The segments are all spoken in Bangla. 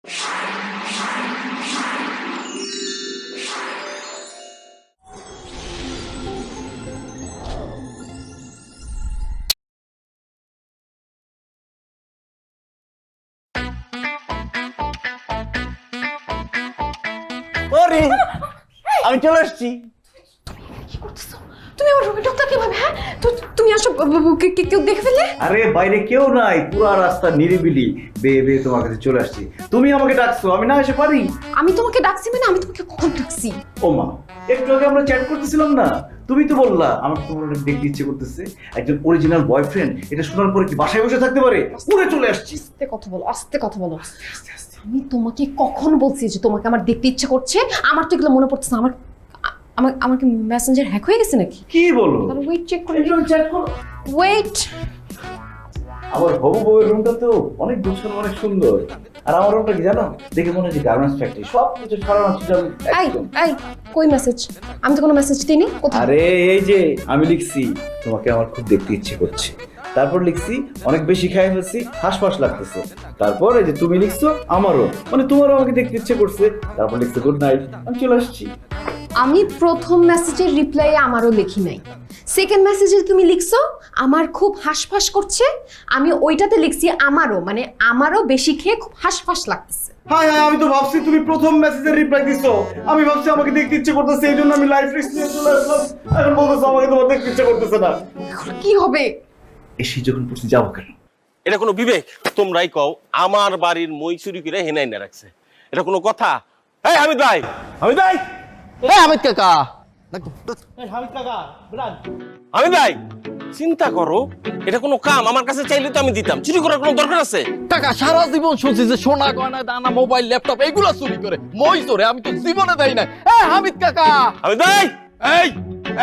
আমি চলে আসছি। তুমি আমার রুমে ঢুকতা কিভাবে? হ্যাঁ, তুমি আসো, কেউ দেখে ফেললে? আরে বাইরে কেউ নাই, পুরো রাস্তা নিরিবিলি, বেয়ে বেয়ে তোমার কাছে চলে আসছি। তুমি আমাকে ডাকছো, আমি না এসে পারি? আমি তোমাকে ডাকছি মানে আমি তোমাকে কখন ডাকছি? ও মা, একটু আগে আমরা চ্যাট করতেছিলাম না, তুমি তো বললা আমার তোমার অনেক দেখতে ইচ্ছে করতেছে, একজন অরিজিনাল বয়ফ্রেন্ড। এটা শোনার পরে কি বাসায় বসে থাকতে পারে? উড়ে চলে আসছি। আস্তে কথা বলো, আস্তে কথা বলো। আমি তোমাকে কখন বলছি যে তোমাকে আমার দেখতে ইচ্ছে করছে? আমার তো এগুলো মনে পড়তেছে না। আমাকে মেসেঞ্জার হ্যাক হয়ে গেছে নাকি? কি বলো? ওয়েট চেক করে একটু চ্যাট করো। ওয়েট। আমার হবু বউয়ের রুমটা তো অনেক গুছানো, অনেক সুন্দর। আর আমার রুমটা কি জানো, দেখে মনে হচ্ছে গার্মেন্টস ফ্যাক্টরি, সব কিছু ছড়ানো ছিটানো একদম। এই কই মেসেজ? আমি তো কোনো মেসেজ দিইনি। কোথায়? আরে এই যে আমি লিখছি তোমাকে আমার খুব দেখতে ইচ্ছে করছে, তারপর লিখছি অনেক বেশি খাই ফেলছি, হাঁসফাঁস লাগতেছে, তারপর এই যে তুমি লিখছো আমারও, মানে তোমারও আমাকে দেখতে ইচ্ছে করছে, তারপর লিখছো গুড নাইট, আমি চলে আসছি। আমি প্রথম মেসেজের রিপ্লাই আমারও লিখি নাই। সেকেন্ড মেসেজে তুমি লিখছো আমার খুব হাঁসফাঁস করছে, আমি ওইটাতে লিখছি আমারও, মানে আমারও বেশি খেয়ে খুব হাঁসফাঁস লাগতেছে। হ্যাঁ হ্যাঁ, আমি তো ভাবছি তুমি প্রথম মেসেজের রিপ্লাই দিছো, আমি ভাবছি আমাকে দেখতে ইচ্ছে করতেছে, এই জন্য আমি লাইভ রিস্ক নিয়ে চলে আসলাম। এখন বলতেছো আমাকে তোমার দেখতে ইচ্ছে করতেছে না। এখন কি হবে? এসে যখন পড়ছি যাবো কেন? এটা কোনো বিবেক? তোমরাই কও, আমার বাড়ির মই চুরি করে হেনাই না রাখছে, এটা কোনো কথা? এই হামিদ ভাই, হামিদ ভাই, হামিদ কাকা, হামিদ ভাই, চিন্তা করো, এটা কোনো কাম? আমার কাছে চাইলে তো আমি দিতাম, চুরি করার কোনো দরকার আছে? কাকা সারা জীবন শুনছি যে সোনা গয়না দানা মোবাইল ল্যাপটপ এইগুলো চুরি করে, মই চোরে, আমি তো জীবনে দেই না। হামিদ কাকা, হামিদ ভাই, এই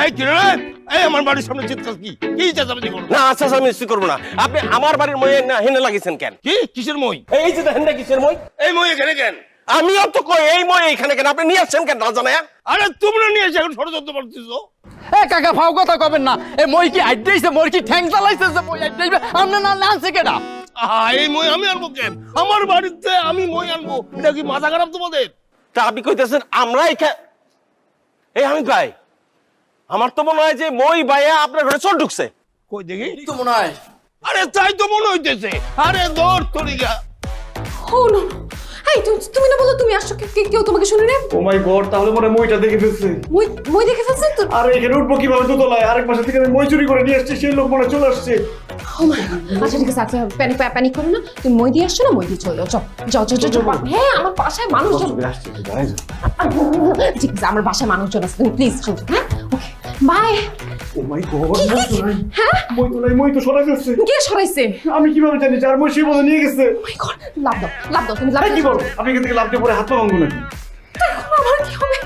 এই কি রে? এই আমার বাড়ির সামনে চিৎকার কি? কি চেঁচামেচি করো? না আচ্ছা আমি নিশ্চয় করবো না। আপনি আমার বাড়ির মই হেনে লাগিয়েছেন কেন? কি কিসের মই? এই যে দেখেন না কিসের মই? এই মই এখানে কেন? আমিও তো কই এই মই এইখানে কেন? আপনি নিয়ে আসছেন কেন না জানায়া? আরে তোমরা নিয়ে এসে এখন ষড়যন্ত্র করতেছো। কাকা ফাও কথা কবেন না। মই কি আইডাইছে, মই কি ঠ্যাং চালাইছে যে মই আইডাইবে? আপনি না আনছে কেডা? এই মই আমি আনবো কেন? আমার বাড়িতে আমি মই আনবো, এটা কি মাথা খারাপ তোমাদের? তা আপনি কইতেছেন আমরা এখানে? এই হামিদ ভাই, আমার তো মনে হয় যে মই ভাইয়া আপনার ঘরে চোর ঢুকছে। কই দেখি তো মনে হয়। আরে তাই তো মনে হইতেছে। আরে দৌড় তরিগা। ও নো, এই তুমি না বলো তুমি আসছো, কেউ তোমাকে শুনে না? ও মাই গড, তাহলে মনে হয় মইটা দেখে ফেলছে। মই দেখে ফেলছেন তো? আরে এখানে উঠবো কিভাবে দোতলায়? আরেক পাশে থেকে আমি মই চুরি করে নিয়ে আসছি, সেই লোক মনে হয় চলে আসছে। ও মাই, আচ্ছা ঠিক আছে, আচ্ছা প্যানিক করো না, তুমি মই দিয়ে আসছো না, মই দিয়ে চলে যাও, যাও যাও যাও যাও। হ্যাঁ আমার বাসায় মানুষজন আসছে, দাঁড়াই যাও। ঠিক আছে, আমার বাসায় মানুষজন আছে, তুমি প্লিজ শুনছো। হ্যাঁ ওকে বাই। ও মাই গড, মই তো নাই। হ্যাঁ মই তো সরাই ফেলছে। কে সরাইছে? আমি কিভাবে জানি? যার মই সে বলে নিয়ে গেছে। ও মাই গড, লাভ দাও তুমি লাভ এই কি দাও। বল, আমি এখান থেকে লাভ দিয়ে পরে হাত পা ভাঙবো নাকি? এখন আমার কি হবে?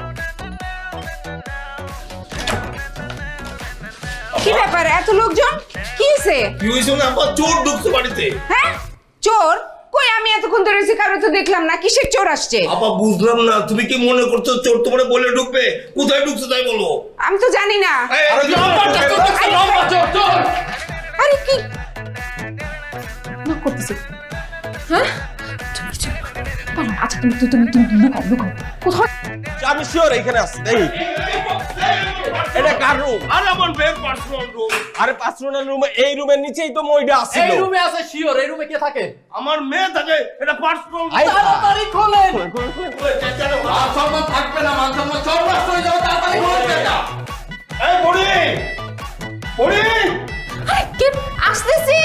কি ব্যাপার এত লোকজন? কি হয়েছে? কি হইছে না? আবার চোর ঢুকছে বাড়িতে। হ্যাঁ চোর? কই আমি এতক্ষণ ধরে এসে কারো তো দেখলাম না, কিসের চোর আসছে? আপা বুঝলাম না, তুমি কি মনে করছো চোর তোমারে বলে ঢুকবে? কোথায় ঢুকছে তাই বলো। আমি তো জানি না। আরে কি না করতেছি? হ্যাঁ আচ্ছা তুমি লুকাও কোথায়? আমি শিওর এইখানে আছে। এই এটা কার রুম? আরে আমার বের পার্সোনাল রুম। আরে পার্সোনাল রুমে, এই রুমের নিচেই তো মইটা আছিল। এই রুমে আছে শিওর, এই রুমে কে থাকে? আমার মেয়ে থাকে, এটা পার্সোনাল। তাড়াতাড়ি খোলেন। সম্মান থাকবে না, মান সম্মান সব নষ্ট হয়ে যাবে, তাড়াতাড়ি খোলেন এটা। এই বড়ি বড়ি, আরে কে আসতেছি?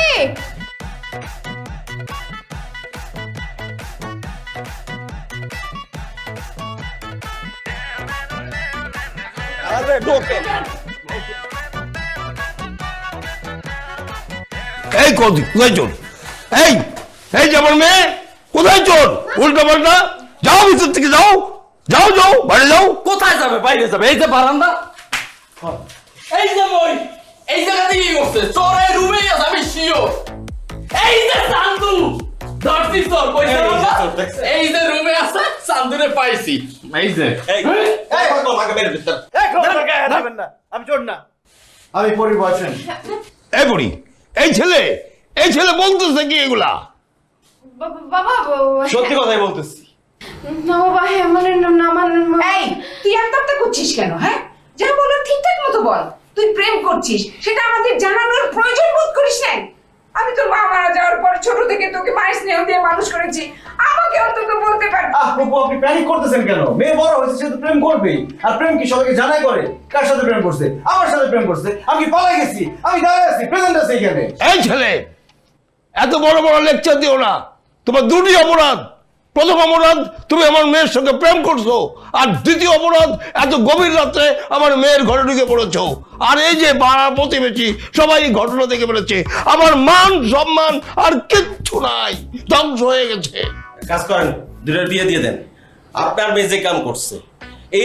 আরে ঢোকেন। এই কোথায় চোর? এই এই যে আমার মেয়ে, কোথায় চোর? উল্টা পাল্টা যাও, ভিতর থেকে যাও, যাও যাও, বাইরে যাও। কোথায় যাবে? বাইরে যাবে। এই যে বারান্দা, এই যে মই, এই জায়গা থেকেই করছে চোর, এই রুমেই আছে, আমি শিওর। এই যে চান্দু, ধরছি চোর, কইছে বাবা? এই যে রুমে আছে, চান্দুরে পাইছি। এই যে এই কত লাগে বের ভিতর। আমি চোর না, আমি পরির বয়ফ্রেন্ড। এই বড়ি, এই ছেলে বলতেছে কি এগুলা? বাবা সত্যি কথাই বলতেছি। না বাবা, হ্যাঁ মানে না মানে এই তুই এত করছিস কেন? হ্যাঁ, যা বলো ঠিকঠাক মতো বল। তুই প্রেম করছিস সেটা আমাদের জানানোর প্রয়োজন বোধ করিস না। আমি তোর মা মারা যাওয়ার পর ছোট থেকে তোকে মায়ের স্নেহ দিয়ে মানুষ করেছি, আমাকে অন্তত বলতে পার। প্রভু আপনি প্যানিক করতেছেন কেন? মেয়ে বড় হয়েছে, সে তো প্রেম করবেই। আর প্রেম কি সবাইকে জানাই করে? কার সাথে প্রেম করছে? আমার সাথে প্রেম করছে। আমি কি পালাই গেছি? আমি দাঁড়িয়ে আছি, প্রেজেন্ট আছি এখানে। এই ছেলে, এত বড় বড় লেকচার দিও না। তোমার দুটি অপরাধ। প্রথম অপরাধ, তুমি আমার মেয়ের সঙ্গে প্রেম করছো। আর দ্বিতীয় অপরাধ, এত গভীর রাত্রে আমার মেয়ের ঘরে ঢুকে পড়েছো। আর এই যে পাড়া প্রতিবেশী সবাই এই ঘটনা দেখে ফেলেছে। আমার মান সম্মান আর কিচ্ছু নাই, ধ্বংস হয়ে গেছে। কাজ করেন, দুটোর বিয়ে দিয়ে দেন। আপনার মেয়ে যে কাম করছে,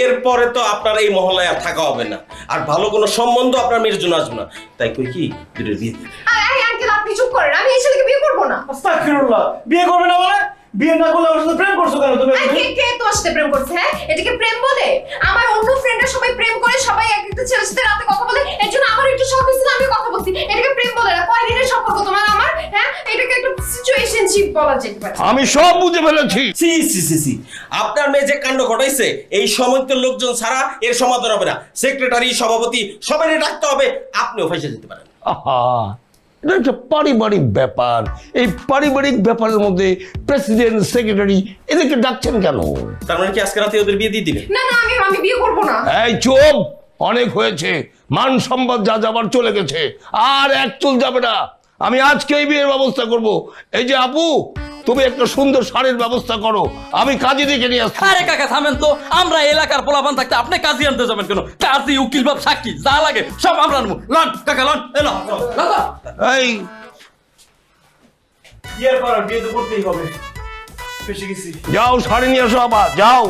এরপরে তো আপনার এই মহল্লায় আর থাকা হবে না, আর ভালো কোনো সম্বন্ধ আপনার মেয়ের জন্য আসবে না। তাই কই কি, দুটোর বিয়ে দিয়ে দেন। আরে আঙ্কেল আপনি চুপ করেন, আমি এই ছেলেকে বিয়ে করবো না। আস্তাগফিরুল্লাহ, বিয়ে করবে না মানে? বিয়ে না করলে আমার সাথে প্রেম করছো কেন তুমি? কে তোমার সাথে প্রেম করছে? হ্যাঁ, এটাকে প্রেম বলে? আমার অন্য ফ্রেন্ডরা সবাই প্রেম করে, সবাই এক একটা ছেলের সাথে রাতে কথা বলে, এর জন্য আমার একটু শখ হয়েছিল, আমি কথা বলছি। এটাকে প্রেম বলে না। কয় দিনের সম্পর্ক তোমার আমার? হ্যাঁ, এটাকে একটা সিচুয়েশনশিপ বলা যেতে পারে। আমি সব বুঝে ফেলেছি। সি সি সি সি, আপনার মেয়ে যে কাণ্ড ঘটাইছে, এই সমস্ত লোকজন ছাড়া এর সমাধান হবে না। সেক্রেটারি, সভাপতি সবাই ডাকতে হবে, আপনিও ফাঁসে যেতে পারেন। আহা, এটা একটা পারিবারিক ব্যাপার। এই পারিবারিক ব্যাপারের মধ্যে প্রেসিডেন্ট, সেক্রেটারি এদেরকে ডাকছেন কেন? তার মানে কি আজকে রাতে ওদের বিয়ে দিয়ে দিবেন? না না, আমি বিয়ে করবো না। এই চুপ, অনেক হয়েছে। মান সম্মান যা যাবার চলে গেছে, আর এক চুল যাবে না। আমি আজকেই বিয়ের ব্যবস্থা করব। এই যে আপু, তুমি একটা সুন্দর শাড়ির ব্যবস্থা করো, আমি কাজী দেখে নিয়ে আসছি। আরে কাকা থামেন তো, আমরা এলাকার পোলাপান থাকতে আপনি কাজী আনতে যাবেন কেন? কাজী, উকিল বাপ, সাক্ষী যা লাগে সব আমরা আনবো। লন কাকা, লন এলো। এই বিয়ের পর বিয়ে তো করতেই হবে। ফেসে গেছি। যাও, শাড়ি নিয়ে এসো, আবার যাও।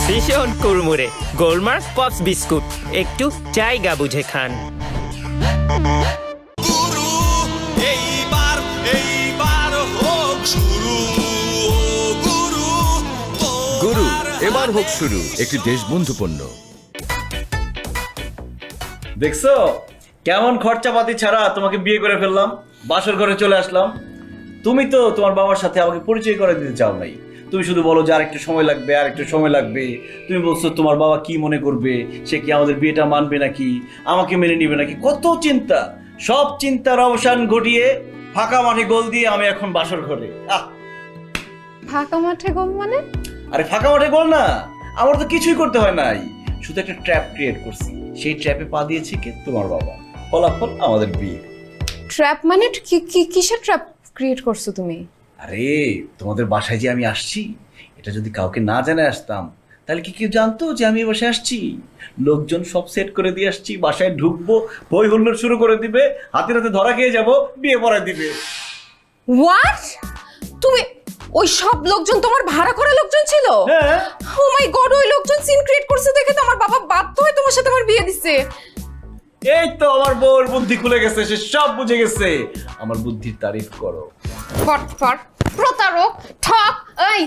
ভীষণ কুড়মুড়ে গোলমার্ক পপস বিস্কুট, একটু জায়গা বুঝে খান। গুরু এবার হোক শুরু, একটি দেশবন্ধু পণ্য। দেখছো কেমন খরচাপাতি ছাড়া তোমাকে বিয়ে করে ফেললাম, বাসর ঘরে চলে আসলাম। তুমি তো তোমার বাবার সাথে আমাকে পরিচয় করে দিতে চাও নাই। তুমি শুধু বলো যে আরেকটু সময় লাগবে, আরেকটু সময় লাগবে। তুমি বলছো তোমার বাবা কি মনে করবে, সে কি আমাদের বিয়েটা মানবে নাকি, আমাকে মেনে নিবে নাকি, কত চিন্তা। সব চিন্তার অবসান ঘটিয়ে ফাঁকা মাঠে গোল দিয়ে আমি এখন বাসর ঘরে। ফাঁকা মাঠে গোল মানে? আরে ফাঁকা মাঠে গোল না, আমার তো কিছুই করতে হয় নাই, শুধু একটা ট্র্যাপ ক্রিয়েট করছি। সেই ট্র্যাপে পা দিয়েছে কে? তোমার বাবা। ফলাফল আমাদের বিয়ে। ট্র্যাপ মানে কিসের ট্র্যাপ ক্রিয়েট করছো তুমি? আরে তোমাদের বাসায় যে আমি আসছি, এটা যদি কাউকে না জানে আসতাম, তাহলে কি কেউ জানতো যে আমি এই বাসায় আসছি? লোকজন সব সেট করে দিয়ে আসছি, বাসায় ঢুকবো, হই হুল্লোড় শুরু করে দিবে, হাতে হাতে ধরা খেয়ে যাব, বিয়ে পড়ায় দিবে। হোয়াট? তুমি ওই সব লোকজন তোমার ভাড়া করা লোকজন ছিল? হ্যাঁ। ও মাই গড, ওই লোকজন সিন ক্রিয়েট করছে দেখে তো আমার বাবা বাধ্য হয়ে তোমার সাথে আমার বিয়ে দিছে। এই তো আমার বউর বুদ্ধি খুলে গেছে, সে সব বুঝে গেছে। আমার বুদ্ধির তারিফ করো। ফট প্রতারক, ঠক। এই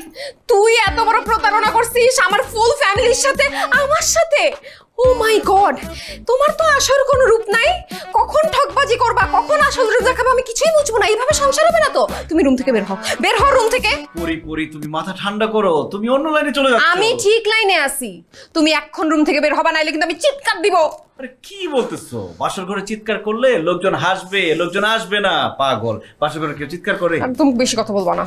তুই এত বড় প্রতারণা করছিস আমার ফুল ফ্যামিলির সাথে, আমার সাথে? ও মাই গড, তোমার তো আসল কোনো রূপ নাই। কখন ঠকবাজি করবা, কখন আসল রূপ দেখাবে আমি কিছুই বুঝবো না। এইভাবে সংসার হবে না তো। তুমি রুম থেকে বের হও, বের হও রুম থেকে। পরি তুমি মাথা ঠান্ডা করো, তুমি অন্য লাইনে চলে যাচ্ছ। আমি ঠিক লাইনে আছি, তুমি এখন রুম থেকে বের হবা, নাইলে কিন্তু আমি চিৎকার দিব। আরে কি বলতেছো? বাসর ঘরে চিৎকার করলে লোকজন হাসবে, লোকজন আসবে না। পাগল, বাসর ঘরে কেউ চিৎকার করে? একদম বেশি কথা বলবা না।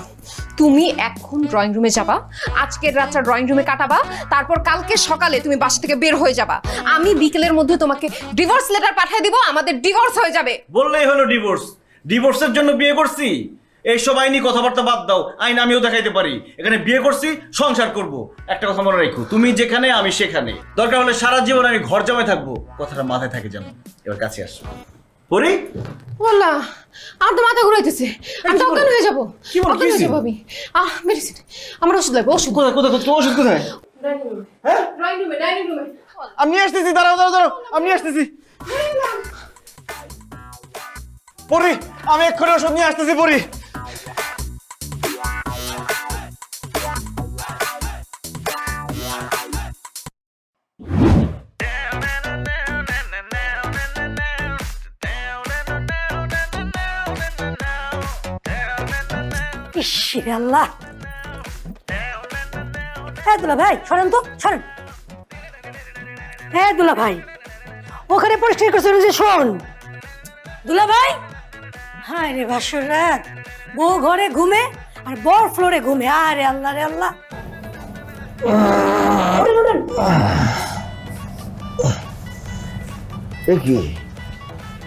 তুমি এখন ড্রয়িং রুমে যাবা, আজকের রাতটা ড্রয়িং রুমে কাটাবা, তারপর কালকে সকালে তুমি বাসা থেকে বের হয়ে যাবা। আমি বিকেলের মধ্যে তোমাকে ডিভোর্স লেটার পাঠিয়ে দিব, আমাদের ডিভোর্স হয়ে যাবে। বললেই হলো ডিভোর্স। ডিভোর্সের জন্য বিয়ে করছি? এইসব আইনি কথাবার্তা বাদ দাও, আইন আমিও দেখাইতে পারি। এখানে বিয়ে করছি, সংসার করব। একটা কথা মনে রাখো, তুমি যেখানে আমি সেখানে, দরকার হলে সারা জীবন আমি ঘর জামাই থাকবো, কথাটা মাথায় থাকে যেন। এবার কাছে আসো পরি। বললা আমার তো মাথা ঘুরাইতেছে, আমি তো অজ্ঞান হয়ে যাবো। কি বল, অজ্ঞান হয়ে কি যাবো আমি। মেডিসিন, আমার ওষুধ লাগবে, ওষুধ। কোথায় কোথায় তোমার ওষুধ কোথায়? হ্যাঁ ড্রয়িং রুমে, ডাইনিং রুমে। আমি নিয়ে আসতেছি, দাঁড়াও দাঁড়াও দাঁড়াও, আমি নিয়ে আসতেছি। পরি, আমি এক্ষুনি ওষুধ নিয়ে আসতেছি পরি। ইসরে আল্লাহ। হ্যাঁ দুলা ভাই সরেন তো, সরেন। হ্যাঁ দুলা ভাই, ওখানে পরিষ্কার করছে যে শোন দুলা ভাই। হ্যাঁ রে ভাসর রাত, বউ ঘরে ঘুমে আর বর ফ্লোরে ঘুমে। আরে আল্লাহ রে আল্লাহ। কি,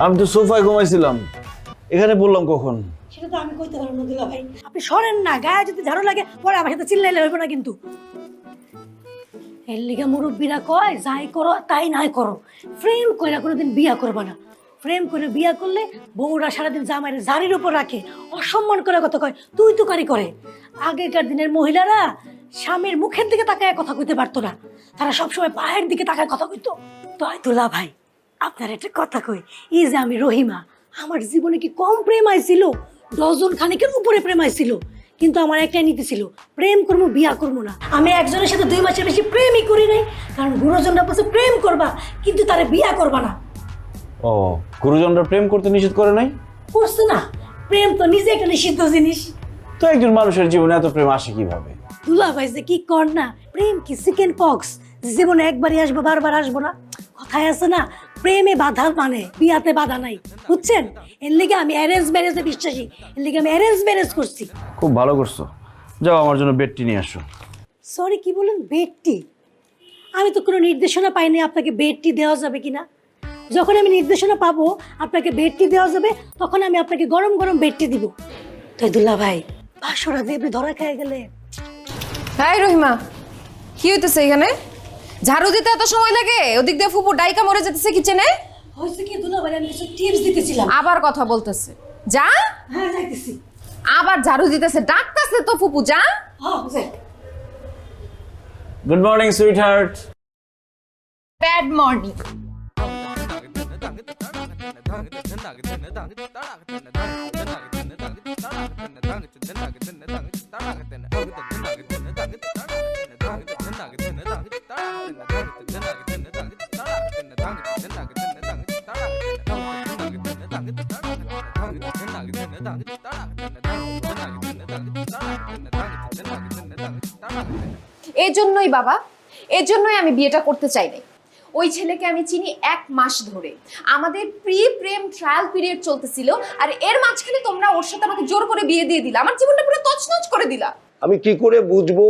আমি তো সোফায় ঘুমাইছিলাম, এখানে বললাম কখন? সেটা তো আমি কইতে পারবো না দুলা ভাই, আপনি সরেন না। গায়ে যদি ঝাড়ু লাগে পরে আমার সাথে চিল্লাইলে হইব না কিন্তু। এর লিগা মুরব্বীরা কয় যাই করো তাই নাই করো, ফ্রেম কইরা কোনোদিন বিয়া করবা না। ফ্রেম করে বিয়া করলে বউরা সারাদিন জামাইয়ের ঝাড়ির উপর রাখে, অসম্মান করে কথা কয়, তুই তুকারি করে। আগেকার দিনের মহিলারা স্বামীর মুখের দিকে তাকায় কথা কইতে পারতো না, তারা সবসময় পায়ের দিকে তাকায় কথা কইতো। তো দুলা ভাই আপনার একটা কথা কই, এই যে আমি রহিমা, আমার জীবনে কি কম প্রেম আইছিল? ডজন খানেকের উপরে প্রেম আইছিল, কিন্তু আমার একটাই নীতি ছিল, প্রেম করবো বিয়া করবো না। আমি একজনের সাথে 2 মাসের বেশি প্রেমই করি নাই, কারণ গুরুজনরা বলছে প্রেম করবা কিন্তু তারে বিয়া করবা না। ও, গুরুজনরা প্রেম করতে নিষেধ করে নাই? করছে না, প্রেম তো নিজে একটা নিষিদ্ধ জিনিস। তো একজন মানুষের জীবনে এত প্রেম আসে কিভাবে? দুলা ভাই যে কি কর না, প্রেম কি চিকেন পক্স, জীবনে একবারই আসবো বারবার আসবো না। কথায় আছে না, প্রেমে বাধা মানে বিয়াতে বাধা নাই, বুঝছেন? এর লিগে আমি অ্যারেঞ্জ ম্যারেজে বিশ্বাসী, এর লিগে আমি অ্যারেঞ্জ ম্যারেজ করছি। খুব ভালো করছো, যাও আমার জন্য বেডটি নিয়ে আসো। সরি কি বলেন বেডটি? আমি তো কোনো নির্দেশনা পাইনি আপনাকে বেডটি দেওয়া যাবে কিনা। যখন আমি নির্দেশনা পাবো আপনাকে বেডটি দেওয়া যাবে, তখন আমি আপনাকে গরম গরম বেডটি দিব। তাই দুল্লা ভাই বাসরা দেবী ধরা খেয়ে গেলে। হাই রহিমা, কি হইতেছে এখানে? ঝাড়ু দিতে এত সময় লাগে? ওদিক দিয়ে ফুপু ডাইকা মরে যেতেছে কিচেনে। হয়েছে কি দুল্লা ভাই, আমি কিছু টিপস দিতেছিলাম। আবার কথা বলতেছে, যা। হ্যাঁ যাইতেছি। আবার ঝাড়ু দিতেছে, ডাকতেছে তো ফুপু, যা। হ্যাঁ যাই। Good morning sweet heart. Bad morning. এজন্যই বাবা, এজন্যই আমি বিয়েটা করতে চাই নাই। ওই ছেলেকে আমি চিনি 1 মাস ধরে, আমাদের প্রেম ট্রায়াল পিরিয়ড চলতেছিল, আর এর মাঝখানে তোমরা ওর সাথে আমাকে জোর করে বিয়ে দিয়ে দিলা, আমার জীবনটা পুরো তছনছ করে দিলা। আমি কি করে বুঝবো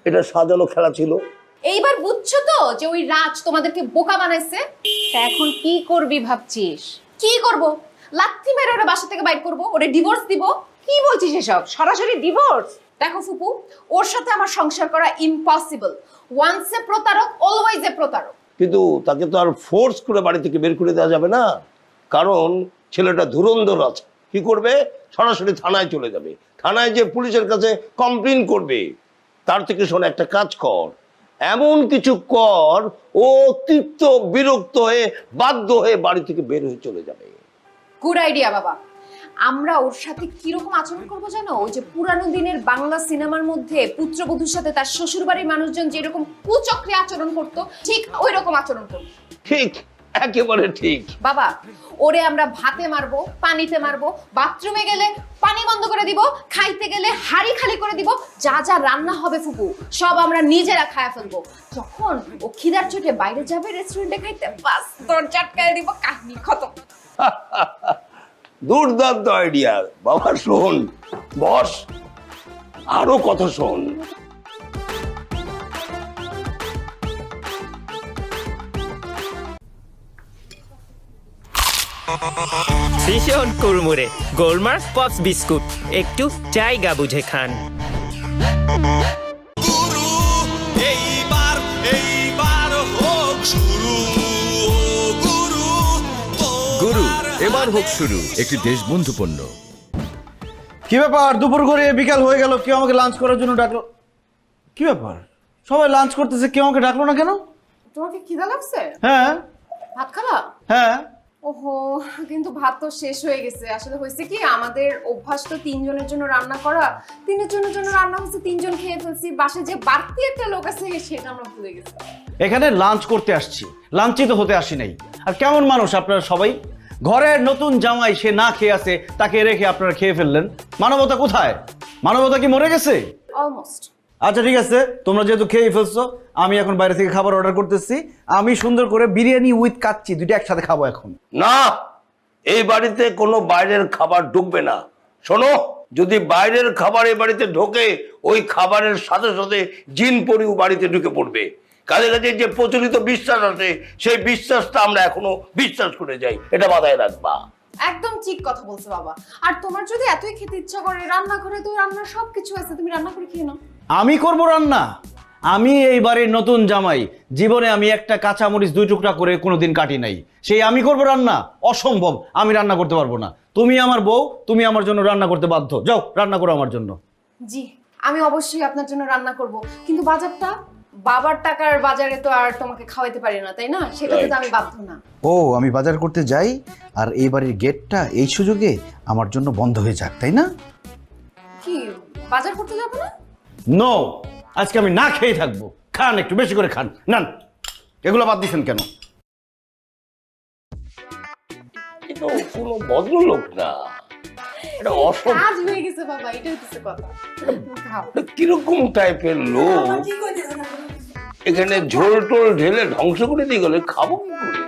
এটা সাজানো খেলা ছিল? এইবার বুঝছো তো যে ওই রাজ তোমাদেরকে বোকা বানাইছে? এখন কি করবি ভাবছিস? কি করব? লাথি মেরে ওরা বাসা থেকে বাইর করব, ওরে ডিভোর্স দিব। কি বলছিস এসব? সরাসরি ডিভোর্স? দেখো ফুপু, ওর সাথে আমার সংসার করা ইম্পসিবল। ওয়ান্স এ প্রতারক, অলওয়েজ এ প্রতারক। কিন্তু তাকে তো আর ফোর্স করে বাড়ি থেকে বের করে দেওয়া যাবে না, কারণ ছেলেটা ধুরন্ধর আছে। কি করবে? সরাসরি থানায় চলে যাবে, থানায় যে পুলিশের কাছে কমপ্লেন করবে। তার থেকে শোন, একটা কাজ কর, এমন কিছু কর ও তৃপ্ত বিরক্ত হয়ে বাধ্য হয়ে বাড়ি থেকে বের হয়ে চলে যাবে। গুড আইডিয়া বাবা। আমরা ওর সাথে কিরকম আচরণ করবো জানো? ওই যে পুরানো দিনের বাংলা সিনেমার মধ্যে পুত্রবধূর সাথে তার শ্বশুর বাড়ির মানুষজন যেরকম কুচক্রে আচরণ করতো, ঠিক ওই রকম আচরণ করবো। ঠিক, একেবারে ঠিক। বাবা, ওরে আমরা ভাতে মারবো, পানিতে মারবো, বাথরুমে গেলে পানি বন্ধ করে দিব, খাইতে গেলে হাড়ি খালি করে দিব, যা যা রান্না হবে ফুপু সব আমরা নিজেরা খায়া ফেলবো। যখন ও খিদার চোটে বাইরে যাবে রেস্টুরেন্টে খাইতে, বাস দরজা আটকায় দিব, কাহিনী খতম। দুর্দান্ত আইডিয়া বাবা। শোন বস, আরো কথা শোন। ভীষণ কুড়মুড়ে গোলমার্ক পপস বিস্কুট একটু জায়গা বুঝে খান। গুরু এবার হোক শুরু একটি দেশবন্ধু পণ্য। কি ব্যাপার, দুপুর করে বিকাল হয়ে গেল, কেউ আমাকে লাঞ্চ করার জন্য ডাকলো? কি ব্যাপার, সবাই লাঞ্চ করতেছে, কেউ আমাকে ডাকলো না কেন? তোমাকে খিদা লাগছে? হ্যাঁ ভাত খাবা? হ্যাঁ। ওহো, কিন্তু ভাত তো শেষ হয়ে গেছে। আসলে হয়েছে কি, আমাদের অভ্যাস তো 3 জনের জন্য রান্না করা। 3 জনের জন্য রান্না হচ্ছে, 3 জন খেয়ে ফেলছি। বাসায় যে বাড়তি একটা লোক আছে সেটা আমরা ভুলে গেছি। এখানে লাঞ্চ করতে আসছি, লাঞ্চই তো হতে আসি নাই। আর কেমন মানুষ আপনারা সবাই, ঘরের নতুন জামাই সে না খেয়ে আছে, তাকে রেখে আপনারা খেয়ে ফেললেন। মানবতা কোথায়? মানবতা কি মরে গেছে? অলমোস্ট। আচ্ছা ঠিক আছে, তোমরা যেহেতু খেয়ে ফেলছো, আমি এখন বাইরে থেকে খাবার অর্ডার করতেছি। আমি সুন্দর করে বিরিয়ানি উইথ কাচ্চি দুইটা একসাথে খাবো এখন। না, এই বাড়িতে কোনো বাইরের খাবার ঢুকবে না। শোনো, যদি বাইরের খাবার এই বাড়িতে ঢোকে, ওই খাবারের সাথে সাথে জিন পরিও বাড়িতে ঢুকে পড়বে। কাজে কাজে যে প্রচলিত বিশ্বাস আছে, সেই বিশ্বাসটা আমরা এখনো বিশ্বাস করে যাই, এটা মাথায় রাখবা। একদম ঠিক কথা বলছো বাবা। আর তোমার যদি এতই খেতে ইচ্ছা করে, রান্না করে তো রান্নার সবকিছু আছে, তুমি রান্না করে খেয়ে নাও। আমি করবো রান্না? আমি এই বাড়ির নতুন জামাই, জীবনে আমি একটা কাঁচামরিচ 2 টুকরা করে কোনোদিন কাটি নাই। সেই আমি করবো রান্না? অসম্ভব, আমি রান্না করতে পারবো না। তুমি আমার বউ, তুমি আমার জন্য রান্না করতে বাধ্য। যাও রান্না করো আমার জন্য। জি, আমি অবশ্যই আপনার জন্য রান্না করব, কিন্তু বাজারটা বাবার টাকার বাজারে তো আর তোমাকে খাওয়াইতে পারি না, তাই না? সেটাতে তো আমি বাধ্য না। ও, আমি বাজার করতে যাই আর এই বাড়ির গেটটা এই সুযোগে আমার জন্য বন্ধ হয়ে যাক, তাই না? কি বাজার করতে যাবো না? নো, আজকে আমি না খেয়ে থাকবো। খান, একটু বেশি করে খান। না, এগুলো বাদ দিচ্ছেন কেন? এটা কোনো ভদ্রলোক না, এটা অসভ্য। কাজ হয়ে গেছে বাবা, এটা হচ্ছে কথা। খাও। কিরকম টাইপের লোক, এখানে ঝোল টোল ঢেলে ধ্বংস করে দিয়ে গেলে খাবো কি করে?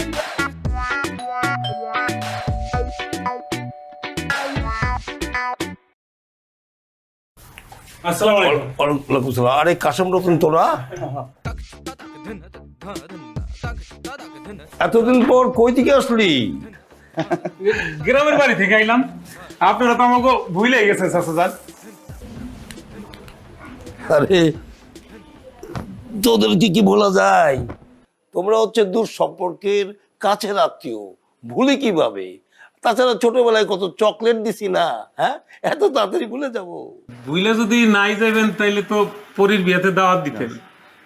আসসালামু আলাইকুম। ওয়ালাইকুম আসসালাম। আরে কাসম রতন, তোরা এতদিন পর কই থেকে আসলি? গ্রামের বাড়ি থেকে আইলাম। আপনারা তো আমাকে ভুলে গেছেন চাচা। আরে তোদেরকে কি বলা যায়? তোমরা হচ্ছে দূর সম্পর্কের কাছের আত্মীয়, ভুলে কিভাবে? তাছাড়া ছোটবেলায় কত চকলেট দিছি না, হ্যাঁ? এত তাড়াতাড়ি ভুলে যাবো? ভুলে যদি নাই যাবেন তাইলে তো পরীর বিয়েতে দাওয়াত দিতেন।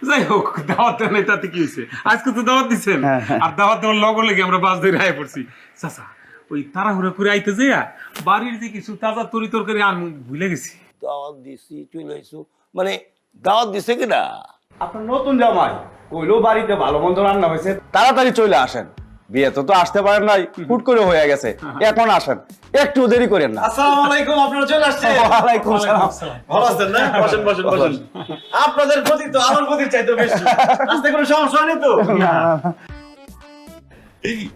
যাই হোক, দাওয়াত নেই তাতে কি হয়েছে, আজকে তো দাওয়াত দিচ্ছেন। আর দাওয়াত দেওয়ার লগে লেগে আমরা বাস ধরে আয় পড়ছি। চাচা, ওই তাড়াহুড়া করে আইতে যাইয়া বাড়ির যে কিছু তাজা তরি তরকারি ভুলে গেছি। দাওয়াত দিছি, চলে আইসো, মানে দাওয়াত দিছে কিনা? আপনার নতুন জামাই কইলো বাড়িতে ভালো মন্দ রান্না হয়েছে, তাড়াতাড়ি চলে আসেন। বিয়ে তো আসতে পারেন নাই, হুট করে হয়ে গেছে, এখন আসেন, একটু দেরি করেন না। আসসালামু আলাইকুম, আপনারা চলে আসছেন। ওয়ালাইকুম সালাম। ভালো আছেন না? বসেন বসেন বসেন। আপনাদের প্রতি তো আমার প্রতি চাইতে বেশি। আজকে কোনো সমস্যা হয়নি তো?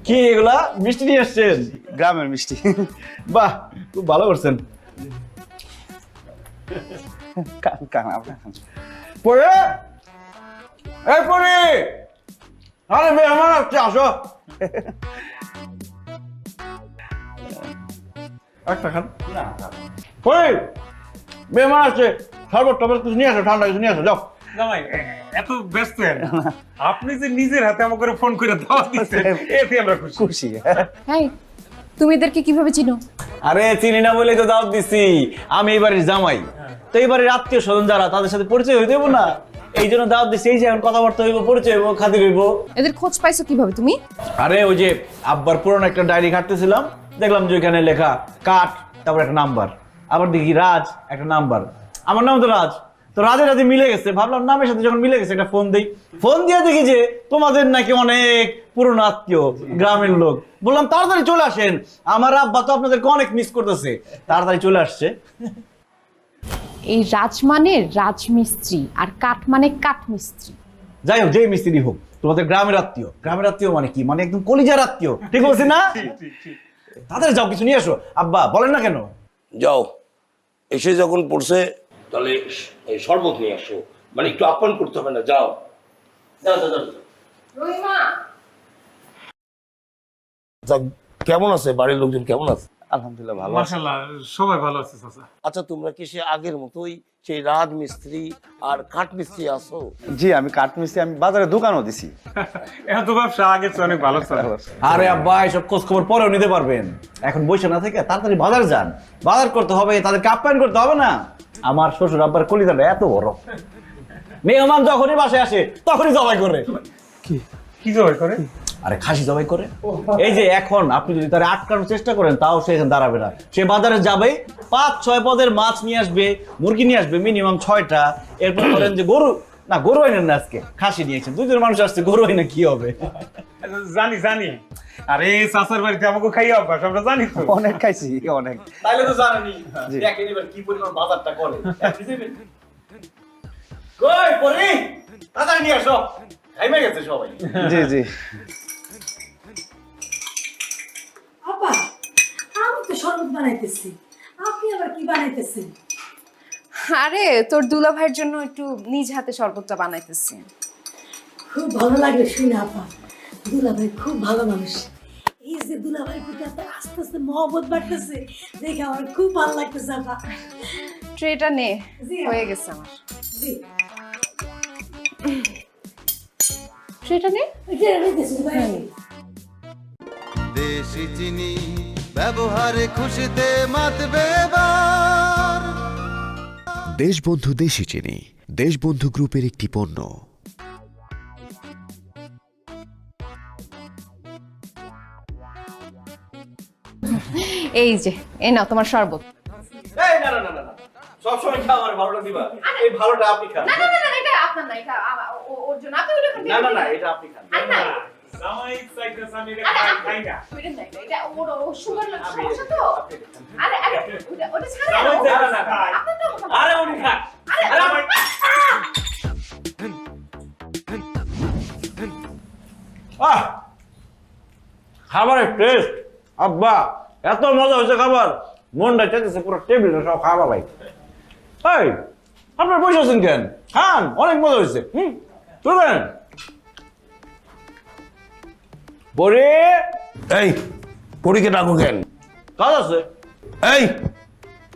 কি এগুলা মিষ্টি নিয়ে আসছেন? গ্রামের মিষ্টি। বাহ, খুব ভালো করছেন। পরে এই পরে, আরে মেহমান আসছে, আসো। একটা খান। পরে মেহমান আসছে, শরবত টরবত কিছু নিয়ে আসো, ঠান্ডা কিছু নিয়ে আসো, যাও। জামাই এত ব্যস্ত কেন? আপনি যে নিজের হাতে আমাকে ফোন করে দাওয়াত দিচ্ছেন, এতে আমরা খুশি। খুশি। হাই, তুমি এদেরকে কিভাবে চিনো? আরে চিনি না বলেই তো দাওয়াত দিছি। আমি এবারের জামাই, তো এবারের আত্মীয় স্বজন যারা, তাদের সাথে পরিচয় হয়ে দেবো না, এই জন্য দাওয়াত দিছি। এই যে এখন কথাবার্তা হইব, পরিচয় হইব, খাতির হইব। এদের খোঁজ পাইছো কিভাবে তুমি? আরে ওই যে আব্বার পুরনো একটা ডায়েরি ঘাটতেছিলাম, দেখলাম যে ওইখানে লেখা কাঠ, তারপর একটা নাম্বার, আবার দেখি রাজ, একটা নাম্বার, আমার নাম তো রাজ। তো রাজে রাজে মিলে গেছে, ভাবলাম নামের সাথে যখন মিলে গেছে একটা ফোন দেই। ফোন দিয়ে দেখি যে তোমাদের নাকি অনেক পুরনো আত্মীয়, গ্রামের লোক। বললাম তাড়াতাড়ি চলে আসেন, আমার আব্বা তো আপনাদেরকে অনেক মিস করতেছে। তাড়াতাড়ি চলে আসছে। এই রাজ মানে রাজমিস্ত্রি আর কাঠ মানে কাঠমিস্ত্রি। যাই হোক, যে মিস্ত্রি হোক, তোমাদের গ্রামের আত্মীয়। গ্রামের আত্মীয় মানে কি? মানে একদম কলিজার আত্মীয়, ঠিক বলছি না? তাদের যাও, কিছু নিয়ে আসো। আব্বা বলেন না কেন? যাও, এসে যখন পড়ছে তাহলে এই শরবত নিয়ে আসো, মানে একটু আপ্যায়ন করতে হবে না। যাও যাও যাও যাও। রহিমা, কেমন আছে বাড়ির লোকজন কেমন আছে? আলহামদুলিল্লাহ ভালো মাশাআল্লাহ সবাই ভালো আছে চাচা। আচ্ছা তোমরা কি সে আগের মতোই সেই রাজ মিস্ত্রি আর কাঠ মিস্ত্রি আছো? জি আমি কাঠমিস্ত্রি, আমি বাজারে দোকানও দিছি। এখন তো ব্যবসা আগে চেয়ে অনেক ভালো চলে। আরে আব্বা এসব খোঁজ খবর পরেও নিতে পারবেন, এখন বসে না থেকে তাড়াতাড়ি বাজার যান, বাজার করতে হবে, তাদেরকে আপ্যায়ন করতে হবে না। আমার শ্বশুর আব্বার কলিজাটা এত বড়, মেহমান যখনই বাসায় আসে তখনই জবাই করে। কি জবাই করে? আরে খাসি জবাই করে। এই যে এখন আপনি যদি তারা আটকানোর চেষ্টা করেন তাও সে এখানে দাঁড়াবে না, সে বাজারে যাবে 5-6 পদের মাছ নিয়ে আসবে, মুরগি নিয়ে আসবে মিনিমাম 6টা। এরপর বলেন যে গরু না, গরু আইনেন না, আজকে খাসি নিয়েছেন, 2 জন মানুষ আসছে, গরু আইনে কি হবে? জানি জানি, আরে চাচার বাড়িতে আমাকে খাইয়া অভ্যাস, আমরা জানি তো। অনেক খাইছি অনেক। তাইলে তো জানেনই জি। দেখেন এবার কি পরিমাণ বাজারটা করে। কই পরি তাড়াতাড়ি নিয়ে আসো, খাইমে গেছে সবাই। জি জি। আপা আমি তো শরবত বানাইতেছি, আপনি আবার কি বানাইতেছেন? আরে তোর দুলা ভাইয়ের জন্য একটু নিজ হাতে শরবতটা বানাইতেছি। খুব ভালো লাগে শুনে আপা, দুলাভাই খুব ভালো মানুষ। এই যে দুলাভাইয়ের প্রতি আপনার আস্তে আস্তে মহব্বত বাড়তেছে দেখে আমার খুব ভালো লাগতেছে আপা। ট্রেটা নে, জি, হয়ে গেছে আমার। জি ট্রেটা নে। এটা নিতেছি ভাই। দেশি চিনি ব্যবহারে খুশিতে মাতবে এবার। দেশবন্ধু দেশি চিনি দেশবন্ধু গ্রুপের একটি পণ্য। এই যে এই নাও তোমার শরবত। এই না না না না, সব সময় খাও আমার ভালোটা দিবা, এই ভালোটা আপনি খান। না না না এটা আপনার না, এটা ওর জন্য। আপনি ওটা খান। না না না এটা আপনি খান। আরে না জামাই চাইতেছে আমি এটা আরে খাই না। ওটা না, এটা ওর সুগার সমস্যা তো। আরে আরে ওটা ছাড়া জামাই চাইতেছে খাই। আপনি তো আরে উনি খান। আরে আরে আহ খাবারের টেস্ট আব্বা এত মজা হয়েছে, খাবার মনটা চাইতেছে পুরো টেবিলটা সব খাওয়া ভাই। এই আপনার বসে আছেন কেন? খান, অনেক মজা হয়েছে। চলেন বরে। এই পরীকে ডাকো কেন? কাজ আছে। এই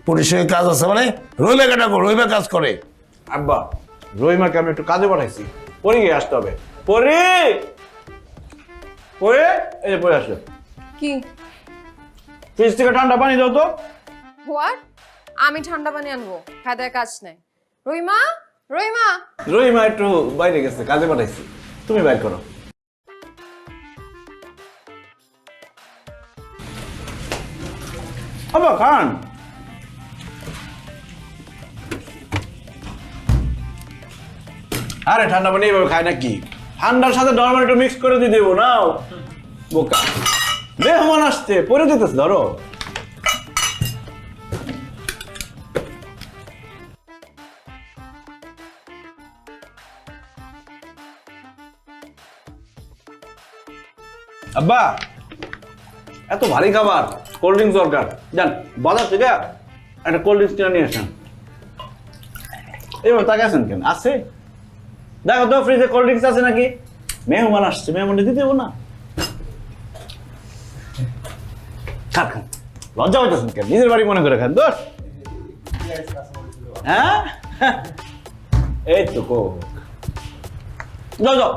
পরিষের কাজ আছে মানে রইবে ডাকো, রইবে কাজ করে। আব্বা রহিমাকে আমি একটু কাজে পাঠাইছি, পরে গিয়ে আসতে হবে। পরে পরে এই যে পরে আসো, কি ফ্রিজ থেকে ঠান্ডা পানি দাও তো। হোয়াট? আমি ঠান্ডা পানি আনবো? খাদায় কাজ নাই। রহিমা, রহিমা। রহিমা একটু বাইরে গেছে, কাজে পাঠাইছি, তুমি বাইর করো। আব্বা খান। আরে ঠান্ডা পানি এভাবে খায় নাকি? ঠান্ডার সাথে নরমাল একটু মিক্স করে দিয়ে দেবো। নাও বোকা, মেহমান আসছে, পরে দিতেছে, ধরো। আব্বা এত ভারী খাবার, কোল্ড ড্রিঙ্কস দরকার, যান বাজার থেকে একটা কোল্ড ড্রিঙ্কস কিনে নিয়ে আসেন। এবার তাকে আছেন কেন? আছে, দেখো তো ফ্রিজে কোল্ড ড্রিঙ্কস আছে নাকি। মেহমান আসছে, মেহমানকে দিতে দেবো না? খান খান, লজ্জা হইতেছেন কেন? নিজের বাড়ি মনে করে খান। দোষ হ্যাঁ, এই তো কো যাও যাও,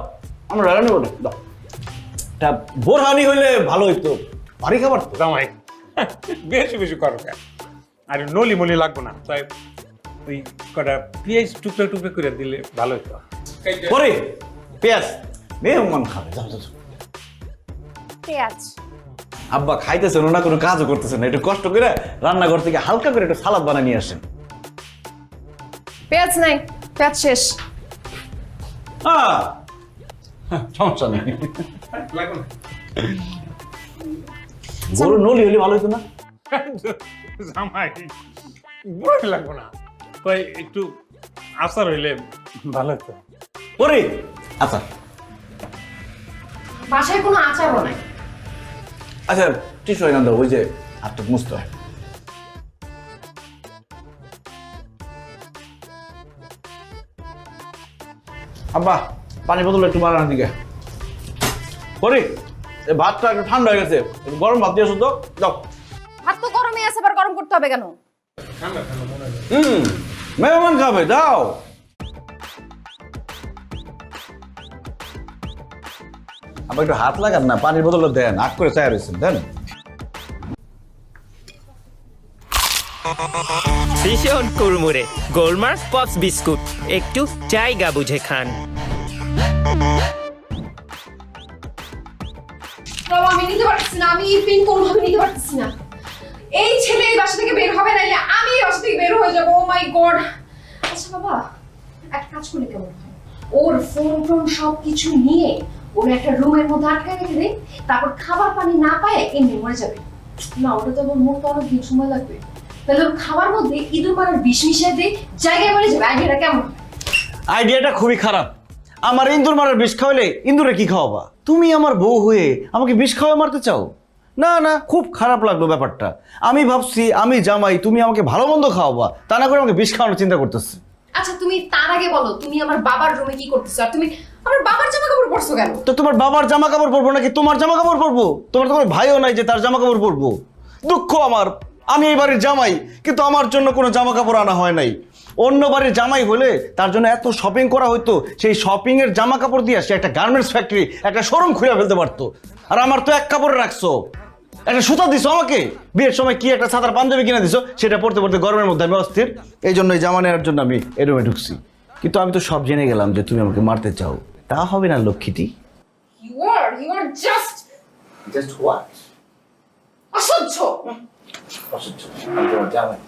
আমরা রাগানি বটে দাও। তা বোরহানি হইলে ভালো হইতো, ভারী খাবার তো। জামাই বেশি বেশি করো কেন? আরে নলি মলি লাগবো না, তাই ওই কটা পেঁয়াজ টুকরো টুকরো করে দিলে ভালো হতো। পরে পেঁয়াজ মেহমান খাবে, যাও যাও। পেঁয়াজ আব্বা খাইতেছেন না, কোনো কাজও করতেছেন না, একটু কষ্ট করে রান্নাঘর থেকে হালকা করে একটু সালাদ বানিয়ে নিয়ে আসেন। পেঁয়াজ নাই, পেঁয়াজ শেষ। সমস্যা নেই, গরু নলি হলে ভালো হইতো না? জামাই বড় লাগবো না, তাই একটু আচার হইলে ভালো হতো। পরে আচ্ছা বাসায় কোনো আচারও নাই। আচ্ছা টিসু এখান দাও, ওই যে হাতটা মুছতে হয়। আব্বা পানি বোতল একটু বাড়ানোর দিকে। পরে ভাতটা একটু ঠান্ডা হয়ে গেছে, একটু গরম ভাত দিয়ে আসো তো, যাও। ভাত তো গরমই আছে, আবার গরম করতে হবে কেন? মেহমান খাবে, দাও। আবার একটু হাত লাগান না, পানির বোতলে দেন, আগ করে চায় রয়েছেন, দেন। ভীষণ কুড়মুড়ে গোলমার্ক পপস বিস্কুট, একটু জায়গা বুঝে খান। আমি নিতে পারছি না, আমি এই পেন কোনোভাবে নিতে পারছি না। এই ছেলে এই বাসা থেকে বের হবে, নাইলে আমি এই বাসা থেকে বের হয়ে যাবো। ও মাই গড। আচ্ছা বাবা, এক কাজ করলে কেমন হয়? ওর ফোন সব কিছু নিয়ে ওর একটা রুমের মধ্যে আটকে রেখে দেয়, তারপর খাবার পানি না পায় এমনি মরে যাবে। না, ওটা তো আমার মরতে অনেক দিন সময় লাগবে। তাহলে ওর খাবার মধ্যে ইঁদুর মারার বিষ মিশিয়ে দিয়ে জায়গায় মরে যাবে। আইডিয়াটা কেমন? আইডিয়াটা খুবই খারাপ। আমার ইন্দুর মারার বিষ খাওয়ালে ইন্দুরে কি খাওয়াবা? তুমি আমার বউ হয়ে আমাকে বিষ খাওয়া মারতে চাও? না না, খুব খারাপ লাগলো ব্যাপারটা। আমি ভাবছি আমি জামাই, তুমি আমাকে ভালো মন্দ খাওয়াবা, তা না করে আমাকে বিষ খাওয়ানোর চিন্তা করতেছি। আচ্ছা তুমি তার আগে বলো, তুমি আমার বাবার রুমে কি করতেছো? আর তুমি আমার বাবার জামা কাপড় পরছো কেন? তো তোমার বাবার জামা কাপড় পরবো নাকি তোমার জামা কাপড় পরবো? তোমার তো কোনো ভাইও নাই যে তার জামা কাপড় পরবো। দুঃখ আমার, আমি এই বাড়ির জামাই, কিন্তু আমার জন্য কোনো জামা কাপড় আনা হয় নাই। অন্য বাড়ির জামাই হলে তার জন্য এত শপিং করা হতো, সেই শপিং এর জামা কাপড় দিয়ে সে একটা গার্মেন্টস ফ্যাক্টরি, একটা শোরুম খুলে ফেলতে পারতো। আর আমার তো এক কাপড়ে রাখছো, একটা সুতা দিছো আমাকে। বিয়ের সময় কি একটা সাদার পাঞ্জাবি কিনে দিছো, সেটা পড়তে পড়তে গরমের মধ্যে আমি অস্থির। এই জন্য এই জামা নেওয়ার জন্য আমি এই রুমে ঢুকছি। কিন্তু আমি তো সব জেনে গেলাম যে তুমি আমাকে মারতে চাও। তা হবে না লক্ষ্মীটি। You are just what? অসহ্য। অসহ্য। আমি তোমার জামাই।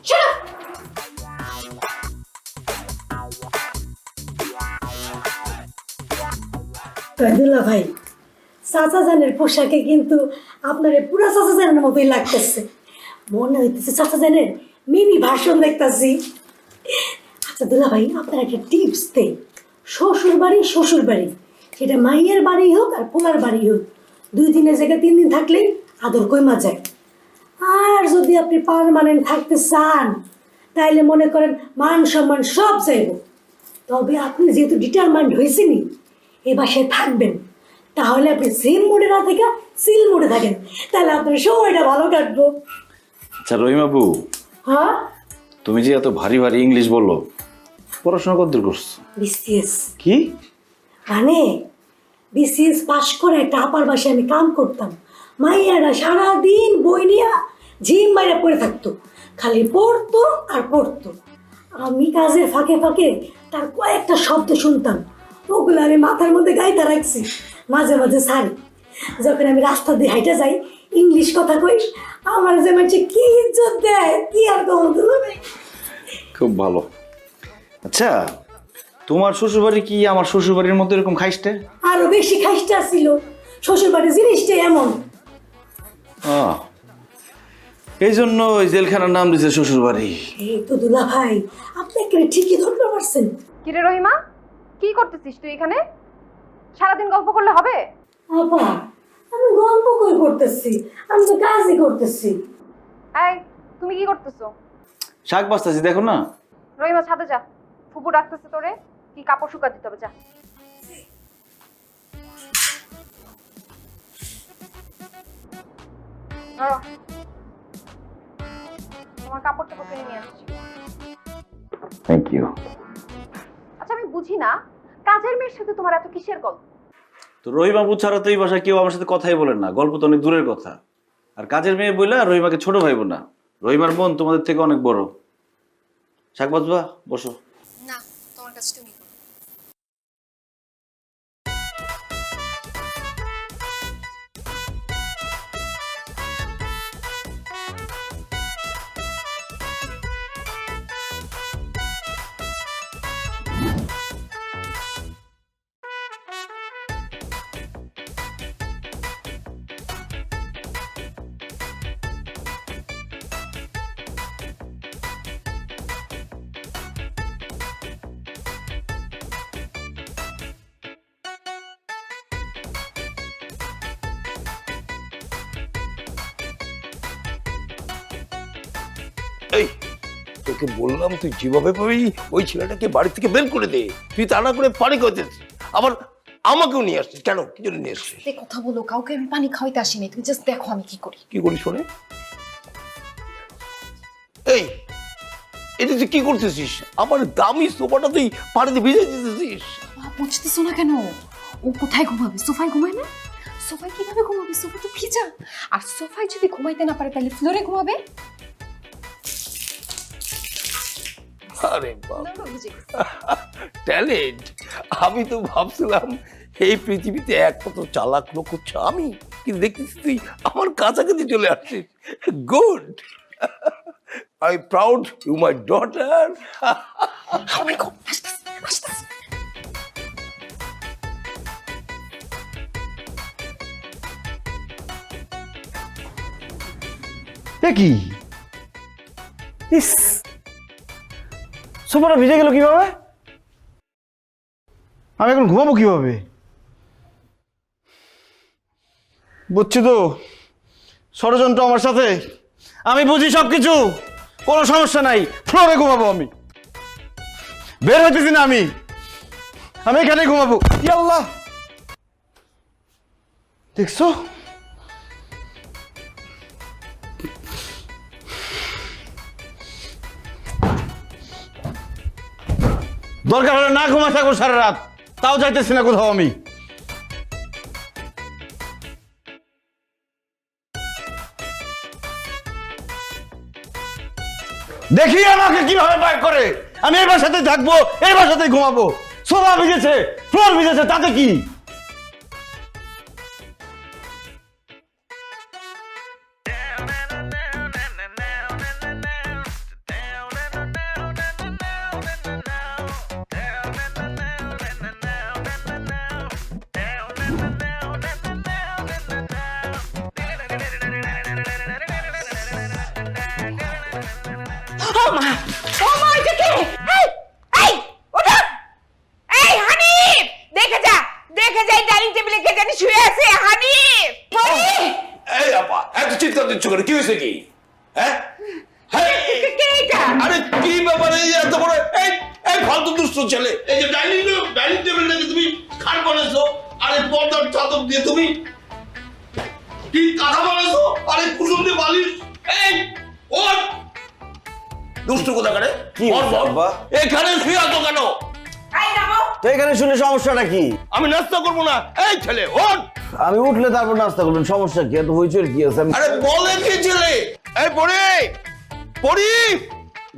Shut up! দুলা ভাই, চাচা জানের পোশাকে কিন্তু আপনার পুরো চাচা জানের মতোই লাগতেছে। মনে হইতেছে চাচা জানের মিনি ভাষণ দেখতেছি। আচ্ছা দুলা ভাই, আপনার একটা টিপস দেই। শ্বশুর বাড়ি, সেটা মাইয়ের বাড়ি হোক আর পোলার বাড়ি হোক, 2 দিনের জায়গায় 3 দিন থাকলেই আদর কইমা যায়। আর যদি আপনি পার্মানেন্ট থাকতে চান, তাইলে মনে করেন মান সম্মান সব চাইব। তবে আপনি যেহেতু ডিটারমাইন্ড হয়েছেনি এ বাসায় থাকবেন, তাহলে আপনি সেম মোডে না থেকে সিল মোডে থাকেন, তাহলে আপনার সময়টা ভালো কাটবো। আচ্ছা রহিমাবু, হ্যাঁ, তুমি যে এত ভারী ভারী ইংলিশ বললো, পড়াশোনা কতদূর করছো? বিসিএস। কি মানে বিসিএস পাশ করে একটা আপার বাসায় আমি কাম করতাম। মাইয়ারা সারাদিন বই নিয়ে ঝিম মাইরা পড়ে থাকতো, খালি পড়তো আর পড়তো। আমি কাজের ফাঁকে ফাঁকে তার কয়েকটা শব্দ শুনতাম, ওগুলো আমি মাথার মধ্যে গাইতে রাখছি। মাঝে মাঝে ছাড়ি, যখন আমি রাস্তা দিয়ে হাইটে যাই ইংলিশ কথা কই, আমার যে মানুষ কি ইজ্জত দেয় কি আর কমতো। খুব ভালো। আচ্ছা তোমার শ্বশুরবাড়ি কি আমার শ্বশুরবাড়ির মতো এরকম খাইস্টে? আরো বেশি খাইস্টা ছিল। শ্বশুরবাড়ির জিনিসটাই এমন। এই জন্য ওই জেলখানার নাম দিয়েছে শ্বশুরবাড়ি। এই তো দুলা ভাই, আপনি একেবারে ঠিকই ধরতে পারছেন। কিরে রহিমা, কি করতেছিস তুই এখানে? সারাদিন গল্প করলে হবে? আপা, আমি গল্প কই করতেছি, আমি তো কাজই করতেছি। এই তুমি কি করতেছো? শাক বাস্তাছি, দেখো না। রহিমা ছাদে যা, ফুপু ডাকতেছে তোরে, কি কাপড় শুকা দিতে হবে, যা। তোমার কাপড় টাপড় কিনে নিয়ে আসছি। Thank you. আচ্ছা আমি বুঝি না, কাজের মেয়ের সাথে তোমার এত কিসের গল্প? তো রহিমাবু ছাড়া তো এই বাসায় কেউ আমার সাথে কথাই বলেন না, গল্প তো অনেক দূরের কথা। আর কাজের মেয়ে বইলা রহিমাকে ছোট ভাইব না, রহিমার বোন তোমাদের থেকে অনেক বড়। শাক বাজবা, বসো। না, তোমার কাছে তুমি। এই তোকে বললাম তুই যেভাবে পাবি ওই ছেলেটাকে বাড়ি থেকে বের করে দে, তুই তা না করে পানি করতেছিস। আবার আমাকেও নিয়ে আসছিস কেন? কি জন্য নিয়ে আসছিস? এই কথা বলো, কাউকে আমি পানি খাওয়াইতে আসিনি, তুমি জাস্ট দেখো আমি কি করি। কি করিস শোনে? এই এটা তুই কি করতেছিস? আমার দামি সোফাটা তুই পানিতে ভিজে দিতেছিস। বুঝতেছো না কেন? ও কোথায় ঘুমাবে? সোফায় ঘুমায় না? সোফায় কিভাবে ঘুমাবে? সোফা তো ভিজা। আর সোফায় যদি ঘুমাইতে না পারে তাহলে ফ্লোরে ঘুমাবে। আরে বাবা, ট্যালেন্ট! আমি তো ভাবছিলাম এই পৃথিবীতে একমাত্র চালাক লোক হচ্ছে আমি, কিন্তু দেখতেছি তুই আমার কাছাকাছি চলে আসছিস। Good, I proud you my daughter. কি ইস, সোফাটা ভিজে গেল কিভাবে? আমি এখন ঘুমাবো কিভাবে? বুঝছি তো ষড়যন্ত্র আমার সাথে, আমি বুঝি সবকিছু, কোনো সমস্যা নাই, ফ্লোরে ঘুমাবো আমি, বের হইতেছি না আমি এখানে ঘুমাবো। আল্লাহ, দেখছো দরকার হলে না ঘুমা থাকবো সারা রাত, তাও যাইতেছি না কোথাও আমি। দেখি আমাকে কিভাবে বাইর করে, আমি এই বাসাতে থাকবো, এই বাসাতে ঘুমাবো। সোফা ভিজেছে, ফ্লোর ভিজেছে, তাতে কি? কি হয়েছে কি? আরে কি ব্যাপারে এত বড় এই ফালতু দুষ্ট ছেলে? এই যে ডাইনিং টেবিলটাকে তুমি খাট বানাইছো, আরে পর্দার চাদর দিয়ে তুমি কি কাঁথা বানাইছো, আরে কুসুম দিয়ে বালিশ। এই ওর দুষ্ট কোথা করে? কি বাবা এখানে শুয়ে আছো কেন? তো এখানে শুনে সমস্যাটা কি? আমি নাস্তা করবো না। এই ছেলে ওঠ! আমি উঠলে তারপর নাস্তা করবেন, সমস্যা কি? এত হইচই কি আছে? আরে বলে কি ছেলে? এই পড়ি